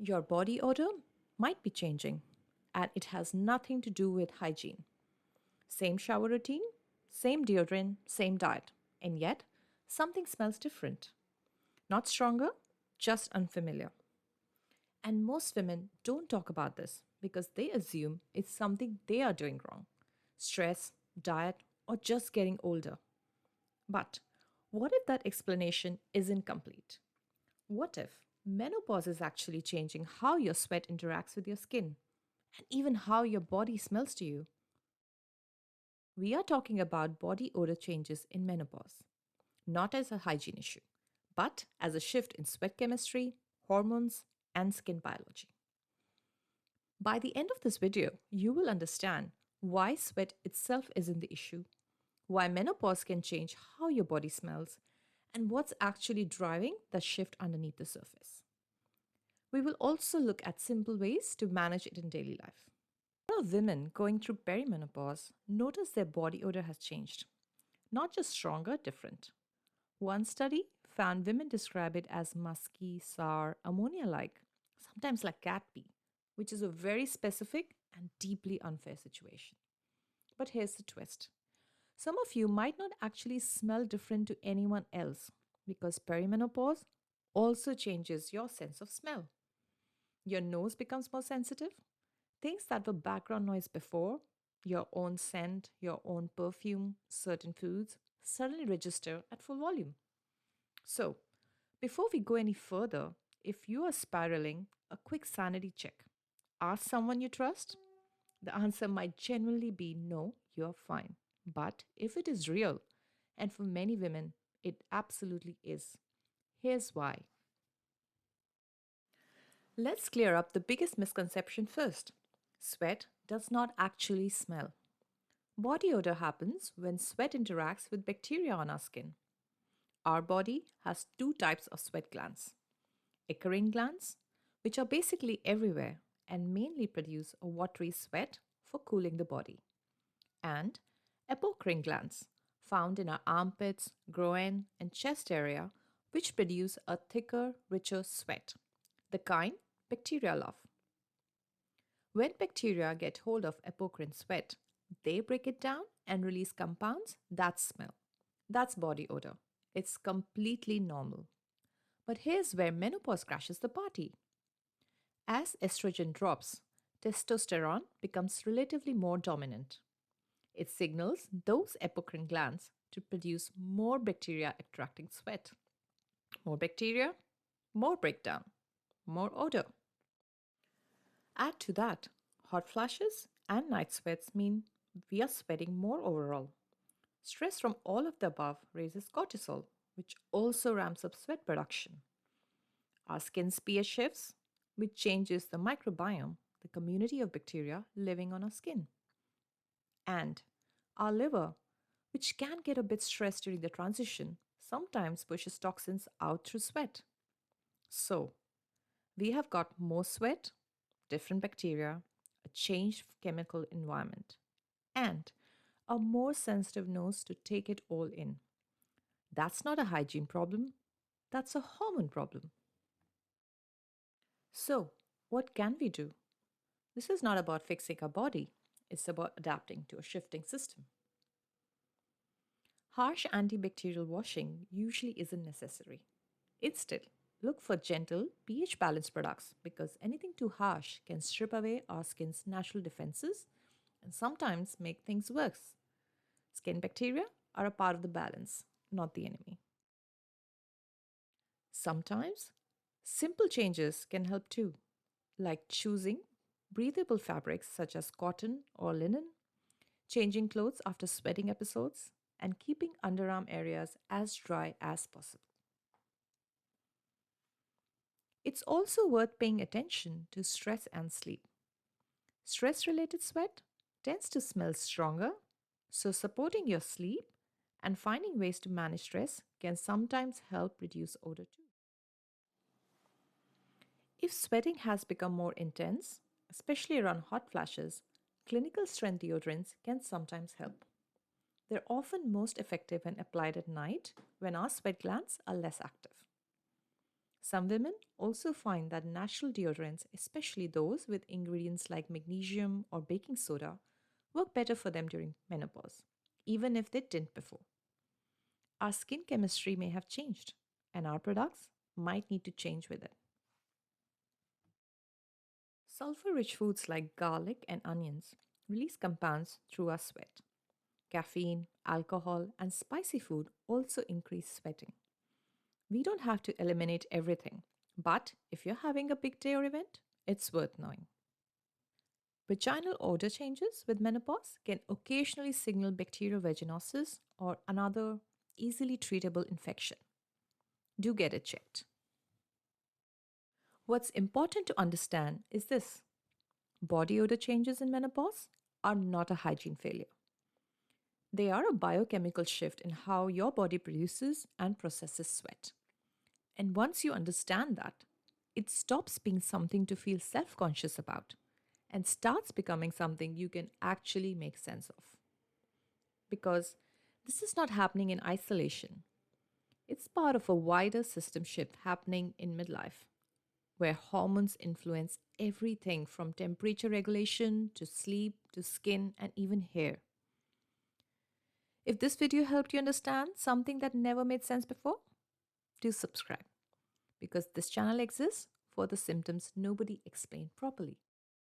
Your body odor might be changing, and it has nothing to do with hygiene. Same shower routine, same deodorant, same diet, and yet something smells different. Not stronger, just unfamiliar. And most women don't talk about this because they assume it's something they are doing wrong: stress, diet, or just getting older. But what if that explanation isn't complete? What if menopause is actually changing how your sweat interacts with your skin and even how your body smells to you? We are talking about body odor changes in menopause, not as a hygiene issue, but as a shift in sweat chemistry, hormones, and skin biology. By the end of this video, you will understand why sweat itself isn't the issue, why menopause can change how your body smells, and what's actually driving the shift underneath the surface. We will also look at simple ways to manage it in daily life. A lot of women going through perimenopause notice their body odor has changed, not just stronger, different. One study found women describe it as musky, sour, ammonia like, sometimes like cat pee, which is a very specific and deeply unfair situation. But here's the twist: some of you might not actually smell different to anyone else because perimenopause also changes your sense of smell. Your nose becomes more sensitive. Things that were background noise before, your own scent, your own perfume, certain foods, suddenly register at full volume. So, before we go any further, if you are spiraling, a quick sanity check. Ask someone you trust. The answer might genuinely be no, you're fine. But if it is real, and for many women, it absolutely is, here's why. Let's clear up the biggest misconception first. Sweat does not actually smell. Body odor happens when sweat interacts with bacteria on our skin. Our body has two types of sweat glands: apocrine glands, which are basically everywhere and mainly produce a watery sweat for cooling the body, and apocrine glands, found in our armpits, groin, and chest area, which produce a thicker, richer sweat, the kind bacteria love. When bacteria get hold of apocrine sweat, they break it down and release compounds that smell. That's body odor. It's completely normal. But here's where menopause crashes the party. As estrogen drops, testosterone becomes relatively more dominant. It signals those apocrine glands to produce more bacteria attracting sweat. More bacteria, more breakdown, more odor. Add to that, hot flashes and night sweats mean we are sweating more overall. Stress from all of the above raises cortisol, which also ramps up sweat production. Our skin's pH shifts, which changes the microbiome, the community of bacteria living on our skin. And our liver, which can get a bit stressed during the transition, sometimes pushes toxins out through sweat. So, we have got more sweat, different bacteria, a changed chemical environment, and a more sensitive nose to take it all in. That's not a hygiene problem, that's a hormone problem. So, what can we do? This is not about fixing our body, it's about adapting to a shifting system. Harsh antibacterial washing usually isn't necessary. Instead, look for gentle pH balanced products because anything too harsh can strip away our skin's natural defenses and sometimes make things worse. Skin bacteria are a part of the balance, not the enemy. Sometimes, simple changes can help too, like choosing breathable fabrics such as cotton or linen, changing clothes after sweating episodes, and keeping underarm areas as dry as possible. It's also worth paying attention to stress and sleep. Stress related sweat tends to smell stronger, so supporting your sleep and finding ways to manage stress can sometimes help reduce odor too. If sweating has become more intense, especially around hot flashes, clinical strength deodorants can sometimes help. They're often most effective when applied at night when our sweat glands are less active. Some women also find that natural deodorants, especially those with ingredients like magnesium or baking soda, work better for them during menopause, even if they didn't before. Our skin chemistry may have changed, and our products might need to change with it. Sulfur rich foods like garlic and onions release compounds through our sweat. Caffeine, alcohol, and spicy food also increase sweating. We don't have to eliminate everything, but if you're having a big day or event, it's worth knowing. Vaginal odor changes with menopause can occasionally signal bacterial vaginosis or another easily treatable infection. Do get it checked. What's important to understand is this: body odor changes in menopause are not a hygiene failure. They are a biochemical shift in how your body produces and processes sweat. And once you understand that, it stops being something to feel self conscious about and starts becoming something you can actually make sense of. Because this is not happening in isolation, it's part of a wider system shift happening in midlife, where hormones influence everything from temperature regulation to sleep to skin and even hair. If this video helped you understand something that never made sense before, do subscribe because this channel exists for the symptoms nobody explained properly.